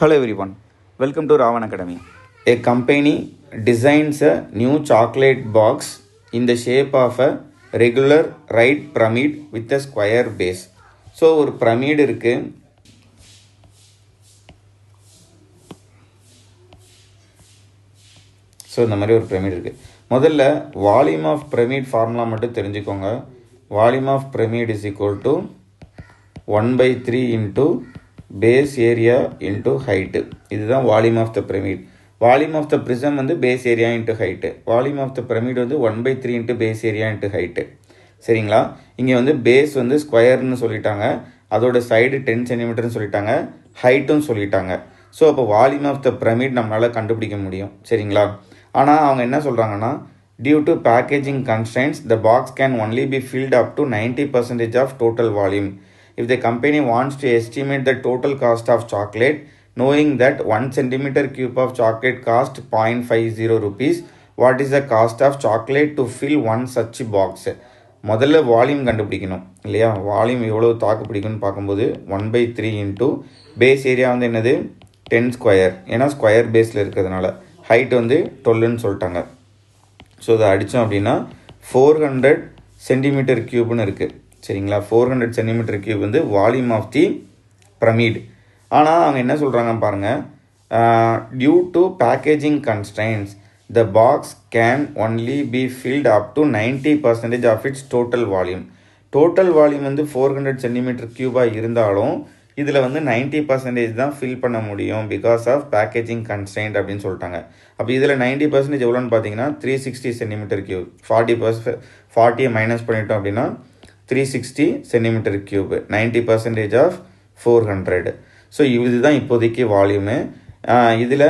Hello everyone, welcome to Ravan Academy. A company designs a new chocolate box in the shape of a regular right pyramid with a square base. So ஒரு pyramid இருக்கு. So இந்த மாதிரி ஒரு pyramid இருக்கு. முதல்ல volume of pyramid formula மட்டும் தெரிஞ்சுக்கோங்க. Volume of pyramid is equal to 1/3 into base area into height. இதுதான் volume of the pyramid. Volume of the prism வந்து base area into height. Volume of the pyramid வந்து 1/3 into base area into height. சரிங்களா? இங்கே வந்து base வந்து ஸ்கொயர்னு சொல்லிட்டாங்க, அதோட சைடு 10 சென்டிமீட்டர்னு சொல்லிட்டாங்க, ஹைட்டும் சொல்லிட்டாங்க. ஸோ அப்போ வால்யூம் ஆஃப் த pyramid நம்மளால் கண்டுபிடிக்க முடியும். சரிங்களா? ஆனால் அவங்க என்ன சொல்கிறாங்கன்னா, due to packaging constraints the box can only be filled up to 90% of total volume. If the company wants to estimate the total cost of chocolate, knowing that 1 centimeter cube of chocolate cost 0.50 rupees, what is the cost of chocolate to fill one such box? முதல்ல volume கண்டுபிடிக்கணும் இல்லையா? Volume எவ்வளோ தாக்கு பிடிக்கும்னு பார்க்கும்போது 1/3 into base area வந்து என்னது 10 square, ஏன்னா ஸ்கொயர் பேஸில் இருக்கிறதுனால ஹைட் வந்து 12ன்னு சொல்லிட்டாங்க. ஸோ அதை அடித்தோம் அப்படின்னா 400 சென்டிமீட்டர் க்யூப்னு இருக்குது. சரிங்களா? 400 சென்டிமீட்டர் கியூப் வந்து வால்யூம் ஆஃப் தி pyramid. ஆனால் அவங்க என்ன சொல்கிறாங்க பாருங்கள், due to packaging constraints the box can only be filled up to 90% of its total volume. Total volume வந்து 400 சென்டிமீட்டர் கியூபாக இருந்தாலும் இதில் வந்து 90% தான் ஃபில் பண்ண முடியும் பிகாஸ் ஆஃப் பேக்கேஜிங் கன்ஸ்ட்ரெயின்ட் அப்படின்னு சொல்லிட்டாங்க. அப்போ இதில் 90% எவ்வளோன்னு பார்த்தீங்கன்னா 360 சென்டிமீட்டர் கியூப். 40 மைனஸ் பண்ணிட்டோம் அப்படின்னா 360 சென்டிமீட்டர் கியூப், 90% ஆஃப் 400. ஸோ இதுதான் இப்போதைக்கு வால்யூமு. இதில்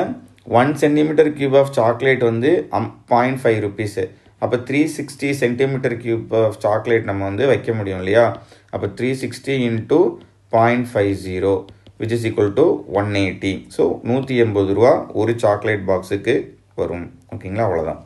1 சென்டிமீட்டர் கியூப் ஆஃப் சாக்லேட் வந்து 0.5 ருபீஸு. அப்போ 360 சென்டிமீட்டர் கியூப் ஆஃப் சாக்லேட் நம்ம வந்து வைக்க முடியும் இல்லையா? அப்போ 360 into 0.50 which is equal to 180. So 180 ரூபா ஒரு சாக்லேட் பாக்ஸுக்கு வரும். ஓகேங்களா? அவ்வளோதான்.